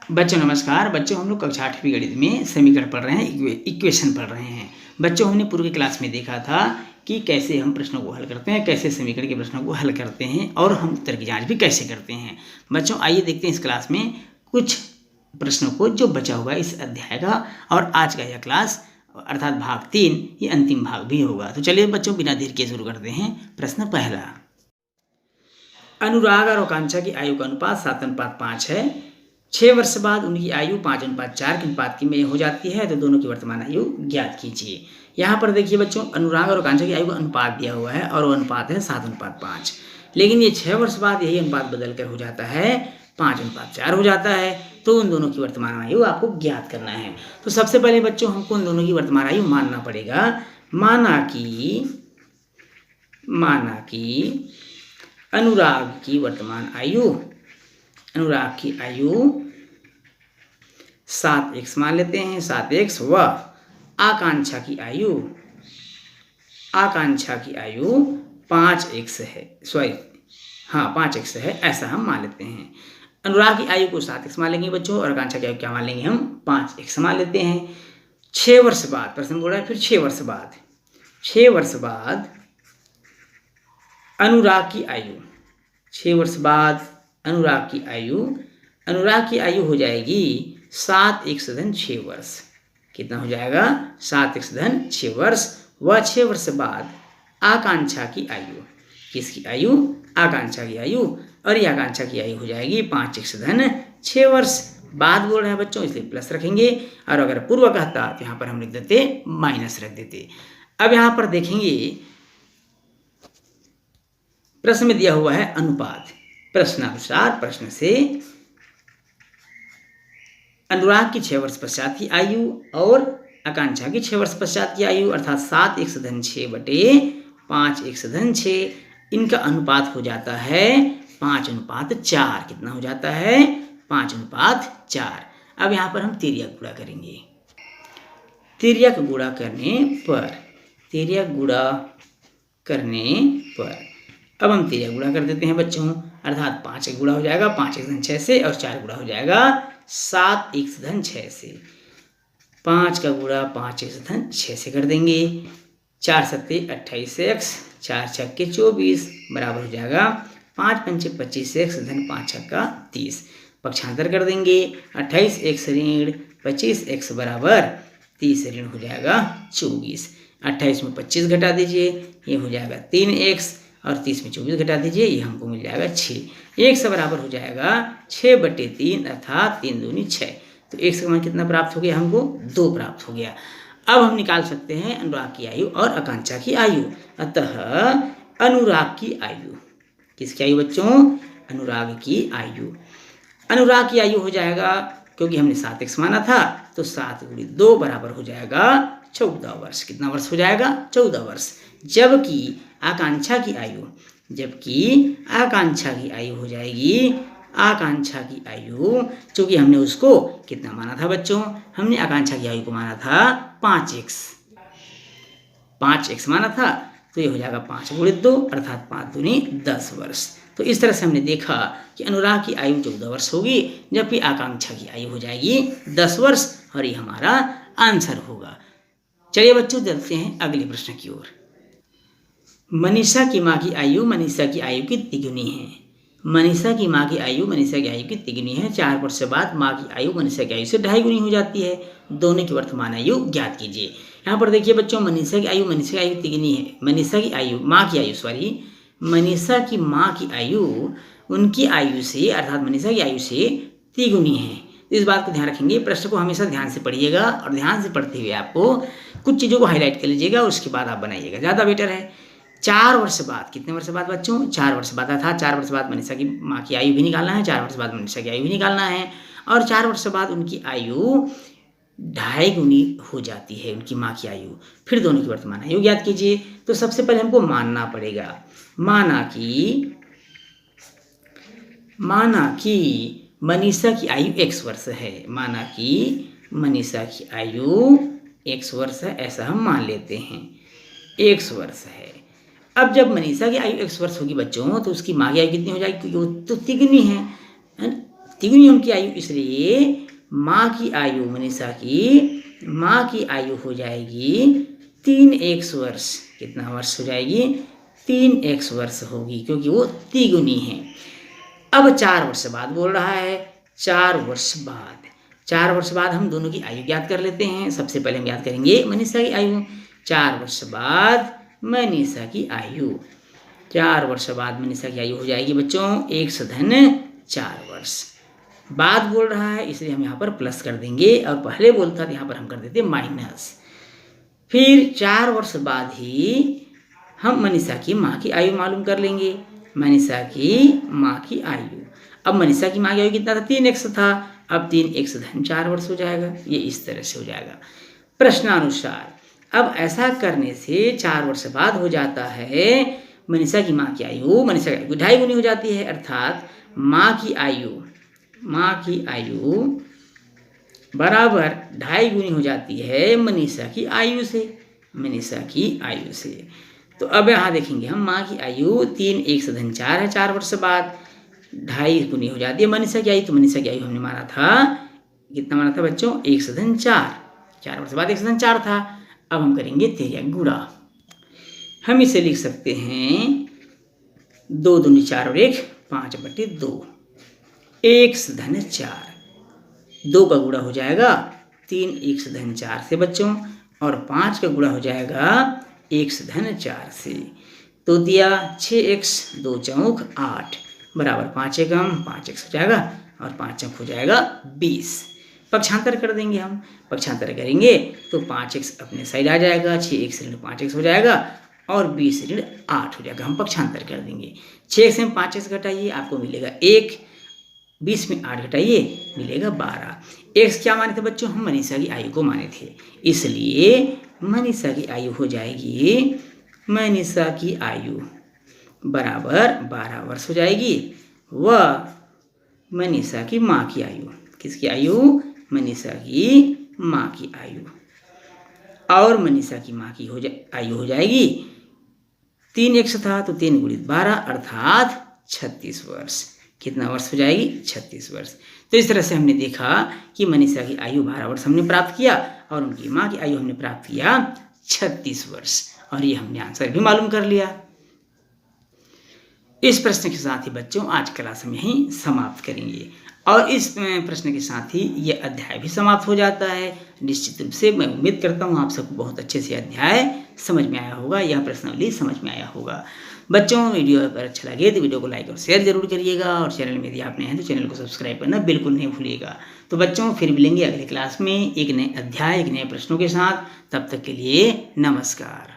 बच्चों नमस्कार। बच्चों हम लोग कक्षा 8वीं गणित में समीकरण पढ़ रहे हैं, इक्वेशन पढ़ रहे हैं। बच्चों हमने पूर्व की क्लास में देखा था कि कैसे हम प्रश्नों को हल करते हैं, कैसे समीकरण के प्रश्नों को हल करते हैं और हम उत्तर की जांच भी कैसे करते हैं। बच्चों आइए देखते हैं इस क्लास में कुछ प्रश्नों को जो बचा हुआ है इस अध्याय का। और आज का यह क्लास अर्थात भाग 3 ये अंतिम भाग भी होगा। तो चलिए बच्चों बिना देर के शुरू करते हैं। प्रश्न पहला, अनुराग और आकांक्षा की आयु का अनुपात 7:5 है। 6 वर्ष बाद उनकी आयु 5:4 के अनुपात की में हो जाती है, तो दोनों की वर्तमान आयु ज्ञात कीजिए। यहाँ पर देखिए बच्चों, अनुराग और आकांक्षा की आयु का अनुपात दिया हुआ है और वो अनुपात है 7:5। लेकिन ये 6 वर्ष बाद यही अनुपात बदल कर हो जाता है 5:4 हो जाता है, तो उन दोनों की वर्तमान आयु आपको ज्ञात करना है। तो सबसे पहले बच्चों हमको उन दोनों की वर्तमान आयु मानना पड़ेगा। माना कि अनुराग की वर्तमान आयु, अनुराग की आयु 7x मान लेते हैं, 7x व आकांक्षा की आयु 5x है, 5x है, ऐसा हम मान लेते हैं। अनुराग की आयु को 7x मान लेंगे बच्चों और आकांक्षा की आयु क्या मान लेंगे हम 5x मान लेते हैं। 6 वर्ष बाद प्रश्न बोला है, फिर 6 वर्ष बाद अनुराग की आयु, 6 वर्ष बाद अनुराग की आयु हो जाएगी 7x धन 6 वर्ष। कितना हो जाएगा 7x धन 6 वर्ष। व 6 वर्ष बाद आकांक्षा की आयु, किसकी आयु, आकांक्षा की आयु, और ये आकांक्षा की आयु हो जाएगी 5x धन 6 वर्ष। बाद बोल रहे हैं बच्चों इसलिए प्लस रखेंगे, और अगर पूर्व कहता तो यहाँ पर हम लिख देते माइनस रख देते। अब यहाँ पर देखेंगे प्रश्न में दिया हुआ है अनुपात। प्रश्नानुसार प्रश्न से अनुराग की 6 वर्ष पश्चात की आयु और आकांक्षा की 6 वर्ष पश्चात की आयु अर्थात 7x धन 6 बटे 5x धन 6, इनका अनुपात हो जाता है 5:4। कितना हो जाता है 5:4। अब यहाँ पर हम तिर्यक गुणा करेंगे। तिर्यक गुणा करने पर अब हम तिर्यक गुणा कर देते हैं बच्चों, अर्थात 5 गुणा हो जाएगा 5x धन 6 से, और 4 गुणा हो जाएगा 7x धन 6 से। 5 का गुणा 5x धन 6 से कर देंगे। 4 सत्ते 28x, 4 छक्के 24 बराबर हो जाएगा 5 पंचे 25x धन 5 छक्का 30। पक्षांतर कर देंगे। 28x ऋण 25x बराबर 30 ऋण हो जाएगा 24। 28 में 25 घटा दीजिए, ये हो जाएगा 3x, और 30 में 24 घटा दीजिए, ये हमको मिल जाएगा 6। x बराबर हो जाएगा 6/3 अर्थात 3 दूनी 6। तो x का मान कितना प्राप्त हो गया, हमको 2 प्राप्त हो गया। अब हम निकाल सकते हैं अनुराग की आयु और आकांक्षा की आयु। अतः अनुराग की आयु, किसकी आयु बच्चों, अनुराग की आयु हो जाएगा, क्योंकि हमने 7x माना था, तो 7 × 2 बराबर हो जाएगा 14 वर्ष। कितना वर्ष हो जाएगा 14 वर्ष। जबकि आकांक्षा की आयु हो जाएगी, आकांक्षा की आयु, चूंकि हमने उसको कितना माना था बच्चों, हमने आकांक्षा की आयु को माना था 5x माना था, तो ये हो जाएगा 5 × 2 अर्थात 5 दूनी 10 वर्ष। तो इस तरह से हमने देखा कि अनुराग की आयु 14 वर्ष होगी, जबकि आकांक्षा की आयु हो जाएगी 10 वर्ष, और ये हमारा आंसर होगा। चलिए बच्चों चलते हैं अगले प्रश्न की ओर। मनीषा की माँ की आयु मनीषा की आयु की तिगुनी है। मनीषा की माँ की आयु मनीषा की आयु की तिगुनी है। 4 वर्ष बाद माँ की आयु मनीषा की आयु से 2.5 गुनी हो जाती है। दोनों की वर्तमान आयु ज्ञात कीजिए। यहाँ पर देखिए बच्चों, मनीषा की आयु तिगुनी है। मनीषा की माँ की आयु उनकी आयु से अर्थात मनीषा की आयु से तिगुनी है। तो इस बात को ध्यान रखेंगे। प्रश्न को हमेशा ध्यान से पढ़िएगा, और ध्यान से पढ़ते हुए आपको कुछ चीज़ों को हाईलाइट कर लीजिएगा, उसके बाद आप बनाइएगा, ज़्यादा बेटर है। 4 वर्ष बाद, कितने वर्ष बाद बच्चों, 4 वर्ष बाद था। 4 वर्ष बाद मनीषा की माँ की आयु भी निकालना है, 4 वर्ष बाद मनीषा की आयु भी निकालना है, और 4 वर्ष बाद उनकी आयु 2.5 गुनी हो जाती है, उनकी माँ की आयु। फिर दोनों की वर्तमान आयु ज्ञात कीजिए। तो सबसे पहले हमको मानना पड़ेगा, माना कि मनीषा की आयु x वर्ष है। माना कि मनीषा की आयु x वर्ष है, ऐसा हम मान लेते हैं, x वर्ष है। अब जब मनीषा की आयु x वर्ष होगी बच्चों, तो उसकी माँ की आयु कितनी हो जाएगी, क्योंकि वो तो तिगुनी है, तिगुनी उनकी आयु, इसलिए माँ की आयु, मनीषा की माँ की आयु हो जाएगी 3x वर्ष। कितना वर्ष हो जाएगी? 3x वर्ष होगी, क्योंकि वो तिगुनी है। अब 4 वर्ष बाद बोल रहा है, 4 वर्ष बाद हम दोनों की आयु ज्ञात कर लेते हैं। सबसे पहले हम ज्ञात करेंगे मनीषा की आयु। 4 वर्ष बाद मनीषा की आयु, 4 वर्ष बाद मनीषा की आयु हो जाएगी बच्चों 1+4 वर्ष। बाद बोल रहा है, इसलिए हम यहाँ पर प्लस कर देंगे, और पहले बोलता था यहाँ पर हम कर देते माइनस। फिर 4 वर्ष बाद ही हम मनीषा की माँ की आयु मालूम कर लेंगे। मनीषा की माँ की आयु, अब मनीषा की माँ की आयु कितना था? 3x था। अब 3x+4 वर्ष हो जाएगा। ये इस तरह से हो जाएगा प्रश्नानुसार। अब ऐसा करने से 4 वर्ष बाद हो जाता है मनीषा की माँ की आयु, मनीषा की आयु 2.5 गुनी हो जाती है, अर्थात माँ की आयु बराबर 2.5 गुनी हो जाती है मनीषा की आयु से। तो अब यहाँ देखेंगे हम, माँ की आयु 3x+4 है, 4 वर्ष बाद 2.5 गुनी हो जाती है मनीषा की आयु। तो मनीषा की आयु हमने माना था, कितना माना था बच्चों? 1+4, 4 वर्ष बाद 1+4 था। अब हम करेंगे तेरिया गुणा। हम इसे लिख सकते हैं 2 दूनी 4 और 1 5/2, 1+4, 2 का गुणा हो जाएगा 3x+4 से बच्चों, और 5 का गुणा हो जाएगा x+4 से। तो दिया 6x, 2 चौक 8 बराबर 5 एकम 5x हो जाएगा, और 5 चौक हो जाएगा 20। पक्षांतर कर देंगे हम, पक्षांतर करेंगे तो 5x अपने साइड आ जाएगा, 6x ऋण 5x हो जाएगा, और 20 ऋण 8 हो जाएगा। हम पक्षांतर कर देंगे। 6x में 5x घटाइए, आपको मिलेगा 1, 20 में 8 घटाइए, मिलेगा 12। x क्या माने थे बच्चों? हम मनीषा की आयु को माने थे, इसलिए मनीषा की आयु हो जाएगी, मनीषा की आयु बराबर 12 वर्ष हो जाएगी। व मनीषा की माँ की आयु, किसकी आयु? मनीषा की माँ की आयु, और मनीषा की माँ की आयु हो जाएगी 3x था तो 3 × 12 अर्थात 36 वर्ष। कितना वर्ष हो जाएगी? 36 वर्ष। तो इस तरह से हमने देखा कि मनीषा की आयु 12 वर्ष हमने प्राप्त किया, और उनकी माँ की आयु हमने प्राप्त किया 36 वर्ष, और ये हमने आंसर भी मालूम कर लिया। इस प्रश्न के साथ ही बच्चों आज क्लास में ही समाप्त करेंगे, और इस प्रश्न के साथ ही ये अध्याय भी समाप्त हो जाता है। निश्चित रूप से मैं उम्मीद करता हूँ आप सबको बहुत अच्छे से अध्याय समझ में आया होगा, यह प्रश्नावली समझ में आया होगा। बच्चों, वीडियो अगर अच्छा लगे तो वीडियो को लाइक और शेयर जरूर करिएगा, और चैनल में यदि आप नए हैं तो चैनल को सब्सक्राइब करना बिल्कुल नहीं भूलिएगा। तो बच्चों, फिर मिलेंगे अगले क्लास में एक नए अध्याय, एक नए प्रश्नों के साथ। तब तक के लिए नमस्कार।